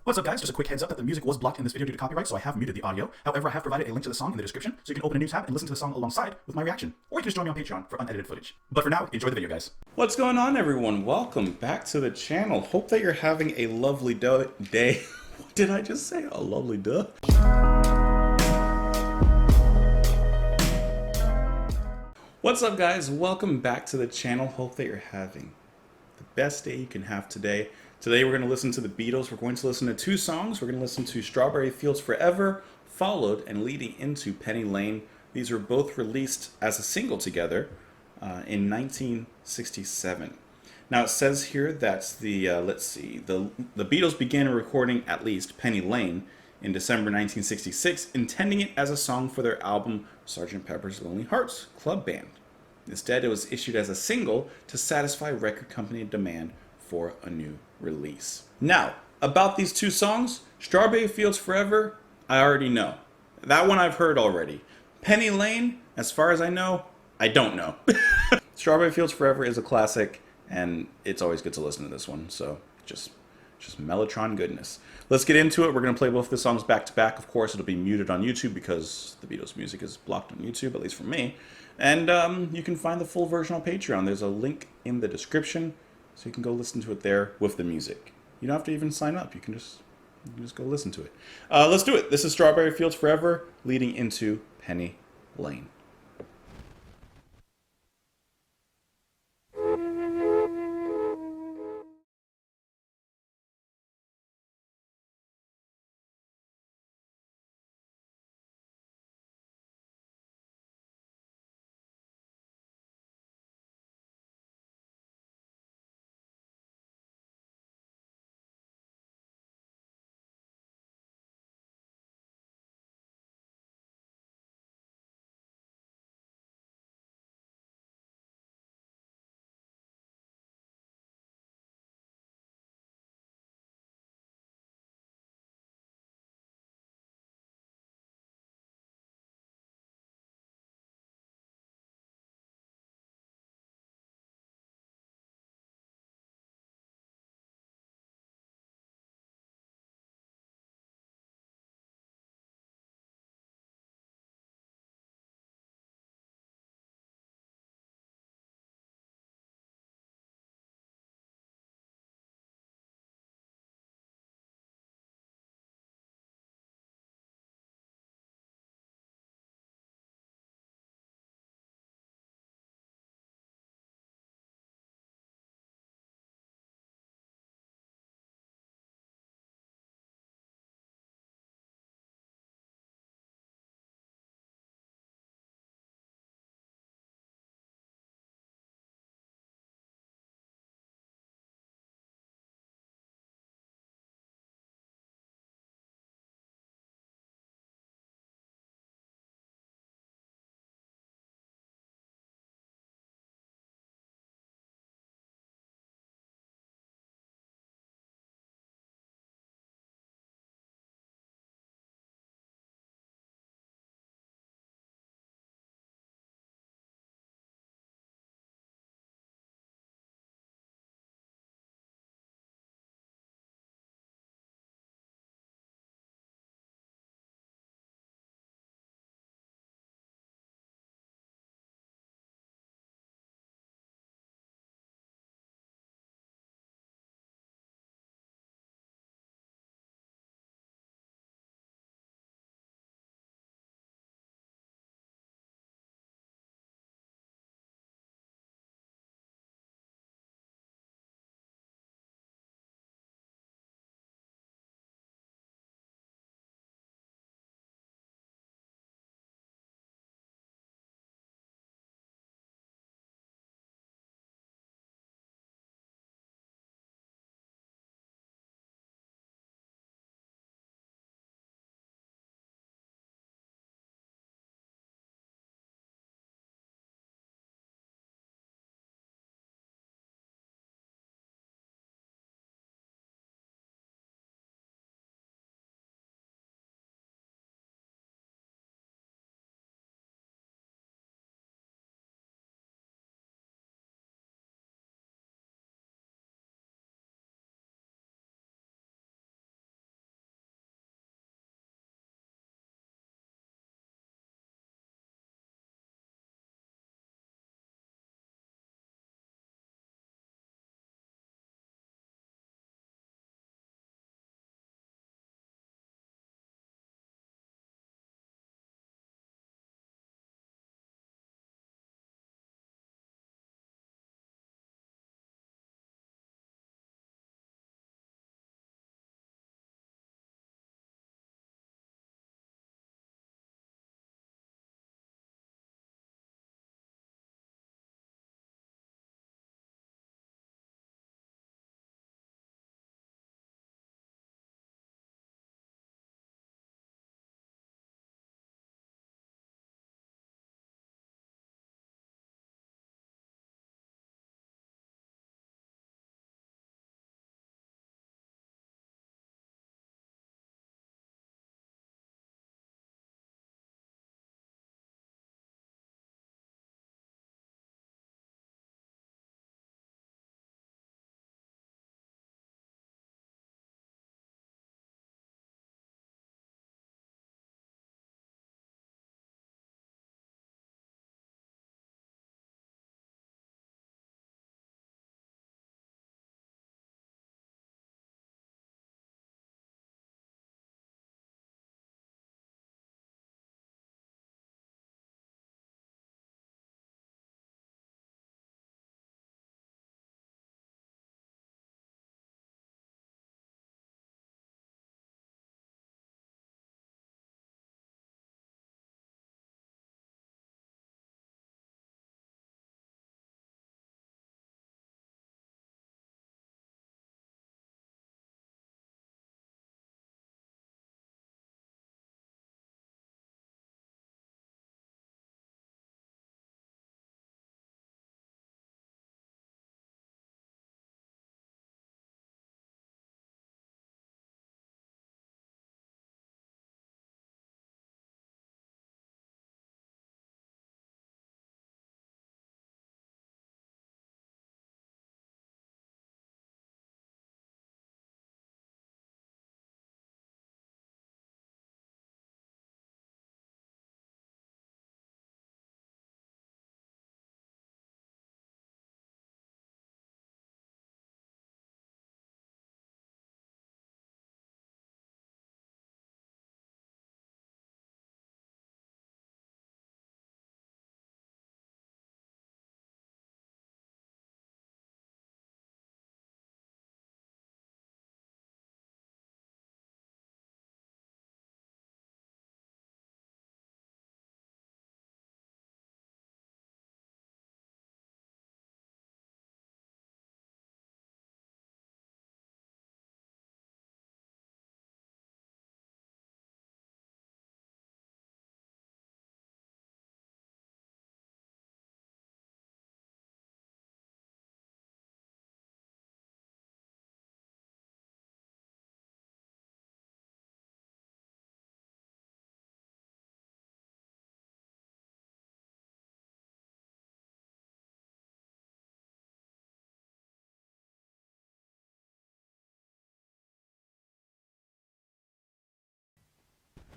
What's up guys, just a quick heads up that the music was blocked in this video due to copyright, so I have muted the audio. However, I have provided a link to the song in the description, so you can open a new tab and listen to the song alongside with my reaction. Or you can just join me on Patreon for unedited footage. But for now, enjoy the video guys. What's going on, everyone? Welcome back to the channel. Hope that you're having a lovely day. What did I just say? A lovely duh? What's up guys? Welcome back to the channel. Hope that you're having the best day you can have today. Today we're going to listen to the Beatles. We're going to listen to two songs. We're going to listen to Strawberry Fields Forever, followed and leading into Penny Lane. These were both released as a single together in 1967. Now it says here that the Beatles began recording at least Penny Lane in December 1966, intending it as a song for their album Sgt. Pepper's Lonely Hearts Club Band. Instead, it was issued as a single to satisfy record company demand for a new release. Now, about these two songs, Strawberry Fields Forever, I already know. That one I've heard already. Penny Lane, as far as I know, I don't know. Strawberry Fields Forever is a classic, and it's always good to listen to this one, so just Mellotron goodness. Let's get into it. We're going to play both the songs back to back. Of course, it'll be muted on YouTube because the Beatles music is blocked on YouTube, at least for me. And you can find the full version on Patreon. There's a link in the description, so you can go listen to it there with the music. You don't have to even sign up. You can just go listen to it. Let's do it. This is Strawberry Fields Forever, leading into Penny Lane.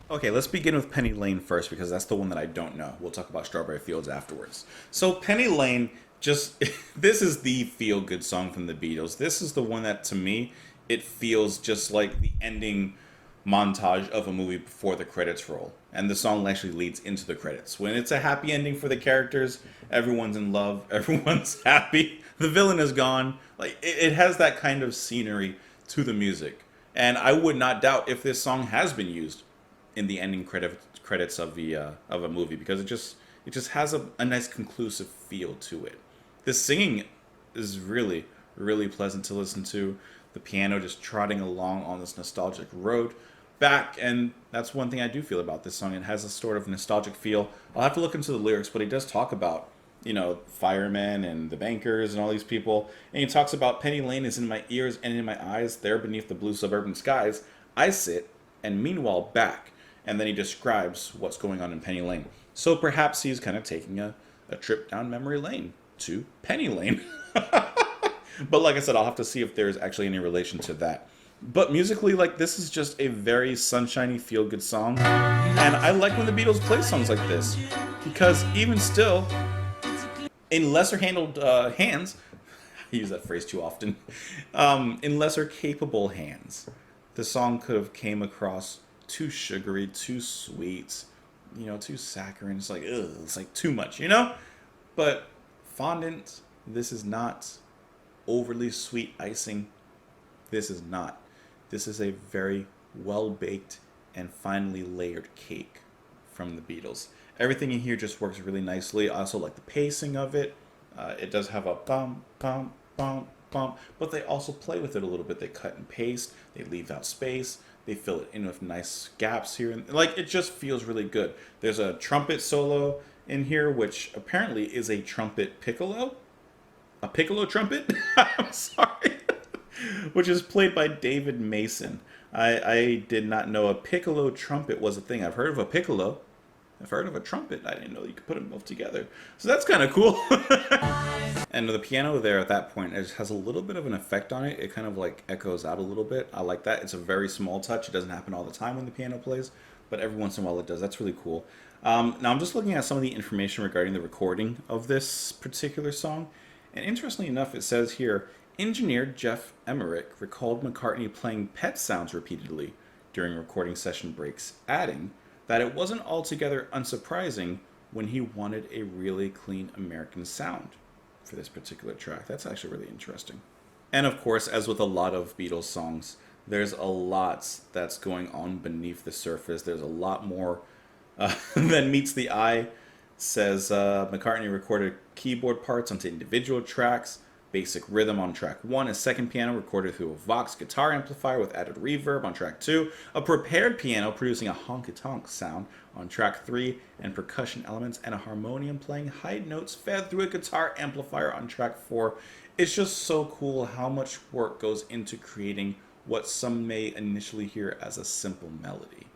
Okay, let's begin with Penny Lane first because that's the one that I don't know. We'll talk about Strawberry Fields afterwards. So Penny Lane just this is the feel good song from the Beatles. This is the one that to me it feels just like the ending montage of a movie before the credits roll. And the song actually leads into the credits. When it's a happy ending for the characters, everyone's in love, everyone's happy, the villain is gone. Like it has that kind of scenery to the music. And I would not doubt if this song has been used in the ending credits of a movie because it just has a nice conclusive feel to it. The singing is really pleasant to listen to. The piano just trotting along on this nostalgic road back, and that's one thing I do feel about this song. It has a sort of nostalgic feel. I'll have to look into the lyrics, but he does talk about firemen and the bankers and all these people, and he talks about Penny Lane is in my ears and in my eyes, there beneath the blue suburban skies. I sit, and meanwhile back. And then he describes what's going on in Penny Lane. So perhaps he's kind of taking a trip down memory lane to Penny Lane. But like I said, I'll have to see if there's actually any relation to that. But musically, like, this is just a very sunshiny, feel-good song. And I like when the Beatles play songs like this. Because even still, in lesser handled hands, I use that phrase too often, in lesser capable hands, the song could have came across too sugary, too sweet, too saccharine. It's like, ugh, it's like too much, But fondant, this is not overly sweet icing. This is not. This is a very well-baked and finely layered cake from the Beatles. Everything in here just works really nicely. I also like the pacing of it. It does have a bum, bum, bum, bum, but they also play with it a little bit. They cut and paste. They leave out space. They fill it in with nice gaps here. And like, it just feels really good. There's a trumpet solo in here, which apparently is a trumpet piccolo. A piccolo trumpet? I'm sorry. Which is played by David Mason. I did not know a piccolo trumpet was a thing. I've heard of a piccolo. I've heard of a trumpet. I didn't know you could put them both together. So that's kind of cool. And the piano there at that point, it has a little bit of an effect on it. It kind of like echoes out a little bit. I like that. It's a very small touch. It doesn't happen all the time when the piano plays, but every once in a while it does. That's really cool. Now I'm just looking at some of the information regarding the recording of this particular song. And interestingly enough, it says here, engineer Jeff Emmerich recalled McCartney playing pet sounds repeatedly during recording session breaks, adding that it wasn't altogether unsurprising when he wanted a really clean American sound for this particular track. That's actually really interesting. And of course, as with a lot of Beatles songs, there's a lot that's going on beneath the surface. There's a lot more than meets the eye. Says McCartney recorded keyboard parts onto individual tracks, basic rhythm on track 1, a second piano recorded through a Vox guitar amplifier with added reverb on track 2, a prepared piano producing a honky-tonk sound on track 3, and percussion elements and a harmonium playing high notes fed through a guitar amplifier on track 4. It's just so cool how much work goes into creating what some may initially hear as a simple melody.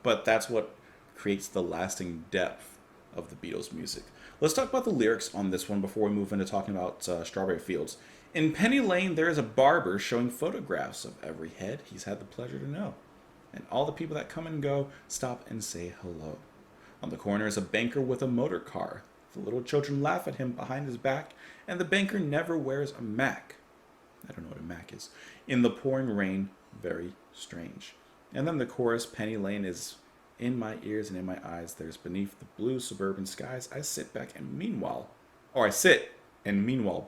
But that's what creates the lasting depth of the Beatles' music. Let's talk about the lyrics on this one before we move into talking about Strawberry Fields. In Penny Lane, there is a barber showing photographs of every head he's had the pleasure to know. And all the people that come and go stop and say hello. On the corner is a banker with a motor car. The little children laugh at him behind his back, and the banker never wears a Mac. I don't know what a Mac is. In the pouring rain, very strange. And then the chorus, Penny Lane is in my ears and in my eyes, there's beneath the blue suburban skies, I sit back and meanwhile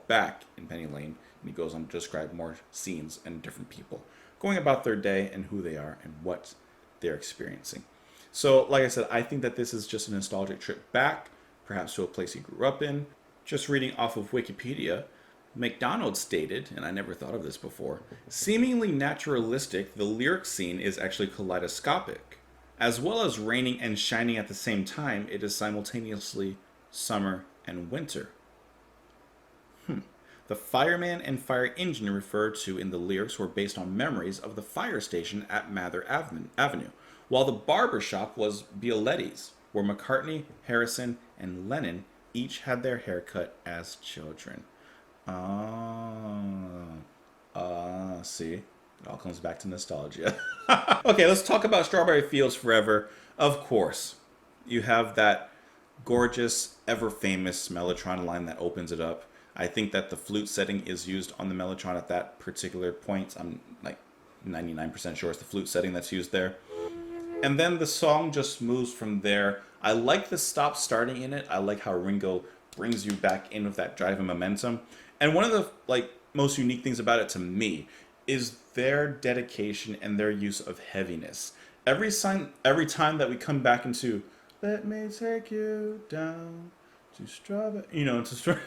back in Penny Lane. And he goes on to describe more scenes and different people going about their day and who they are and what they're experiencing. So, like I said, I think that this is just a nostalgic trip back, perhaps to a place he grew up in. Just reading off of Wikipedia, McDonald stated, and I never thought of this before, seemingly naturalistic, the lyric scene is actually kaleidoscopic. As well as raining and shining at the same time, it is simultaneously summer and winter. The fireman and fire engine referred to in the lyrics were based on memories of the fire station at Mather Avenue, while the barber shop was Bioletti's, where McCartney, Harrison, and Lennon each had their hair cut as children. See? It all comes back to nostalgia. Okay, let's talk about Strawberry Fields Forever. Of course, you have that gorgeous, ever famous Mellotron line that opens it up. I think that the flute setting is used on the Mellotron at that particular point. I'm like 99% sure it's the flute setting that's used there. And then the song just moves from there. I like the stop starting in it. I like how Ringo brings you back in with that drive and momentum. And one of the most unique things about it to me is their dedication and their use of heaviness. Every time that we come back into "Let me take you down to Strawberry," to Strawberry.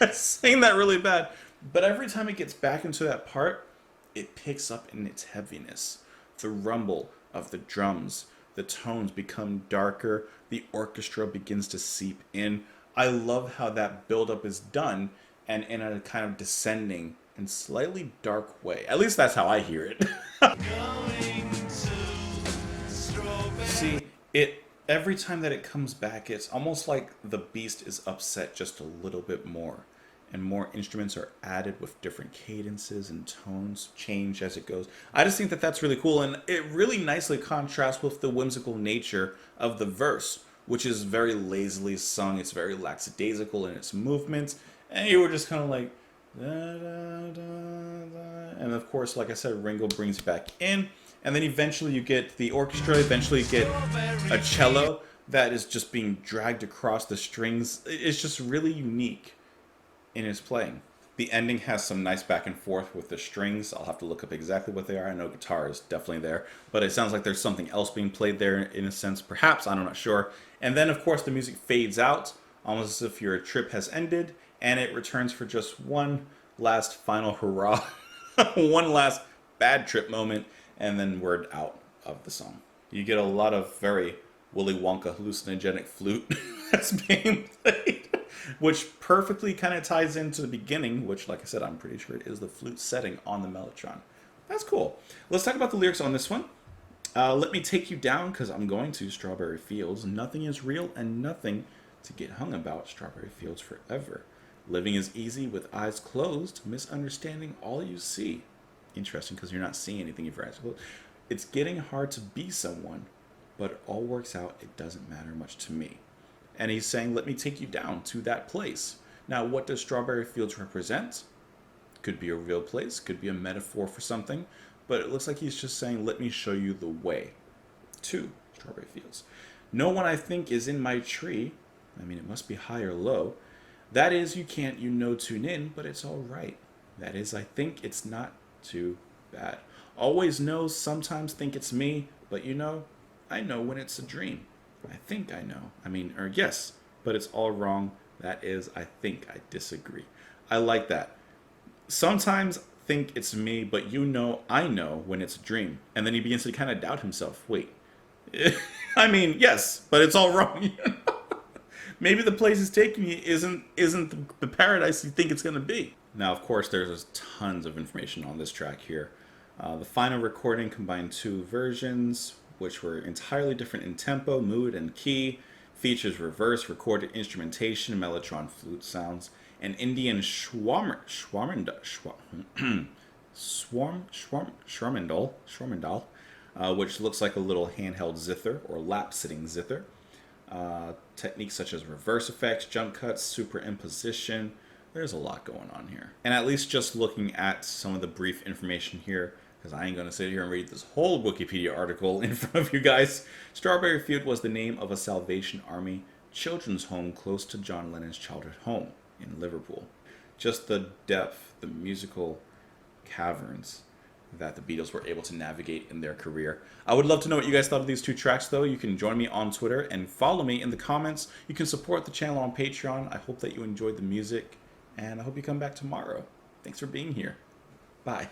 I'm saying that really bad, but every time it gets back into that part, it picks up in its heaviness. The rumble of the drums, the tones become darker, the orchestra begins to seep in. I love how that buildup is done, and in a kind of descending and slightly dark way. At least that's how I hear it. See, every time that it comes back, it's almost like the beast is upset just a little bit more. And more instruments are added with different cadences and tones change as it goes. I just think that that's really cool, and it really nicely contrasts with the whimsical nature of the verse, which is very lazily sung. It's very lackadaisical in its movements, and you were just kind of like, da, da, da, da. And of course, like I said, Ringo brings you back in, and then eventually you get the orchestra, eventually you get a cello that is just being dragged across the strings. It's just really unique in its playing. The ending has some nice back and forth with the strings. I'll have to look up exactly what they are. I know guitar is definitely there, but it sounds like there's something else being played there in a sense, perhaps, I'm not sure. And then of course the music fades out, almost as if your trip has ended, and it returns for just one last final hurrah, one last bad trip moment, and then we're out of the song. You get a lot of very Willy Wonka hallucinogenic flute that's being played, which perfectly kind of ties into the beginning, which, like I said, I'm pretty sure it is the flute setting on the Mellotron. That's cool. Let's talk about the lyrics on this one. Let me take you down, because I'm going to Strawberry Fields. Nothing is real and nothing to get hung about. Strawberry Fields forever. Living is easy with eyes closed, misunderstanding all you see. Interesting, because you're not seeing anything if your eyes are closed. It's getting hard to be someone, but it all works out. It doesn't matter much to me. And he's saying, let me take you down to that place. Now, what does Strawberry Fields represent? Could be a real place, could be a metaphor for something, but it looks like he's just saying, let me show you the way to Strawberry Fields. No one, I think, is in my tree. I mean, it must be high or low. That is, you can't, tune in, but it's all right. That is, I think it's not too bad. Always know, sometimes think it's me, but I know when it's a dream. I think I know. Yes, but it's all wrong. That is, I think I disagree. I like that. Sometimes think it's me, but I know when it's a dream. And then he begins to kind of doubt himself. Wait. Yes, but it's all wrong. Maybe the place he's taking me isn't the paradise you think it's going to be. Now, of course, there's tons of information on this track here. The final recording combined two versions, which were entirely different in tempo, mood, and key, features reverse recorded instrumentation, Mellotron flute sounds, and Indian schwarmendal, which looks like a little handheld zither or lap-sitting zither. Techniques such as reverse effects, jump cuts, superimposition. There's a lot going on here. And at least just looking at some of the brief information here, because I ain't going to sit here and read this whole Wikipedia article in front of you guys. Strawberry Field was the name of a Salvation Army children's home close to John Lennon's childhood home in Liverpool. Just the depth, the musical caverns that the Beatles were able to navigate in their career. I would love to know what you guys thought of these two tracks, though. You can join me on Twitter and follow me in the comments. You can support the channel on Patreon. I hope that you enjoyed the music, and I hope you come back tomorrow. Thanks for being here. Bye.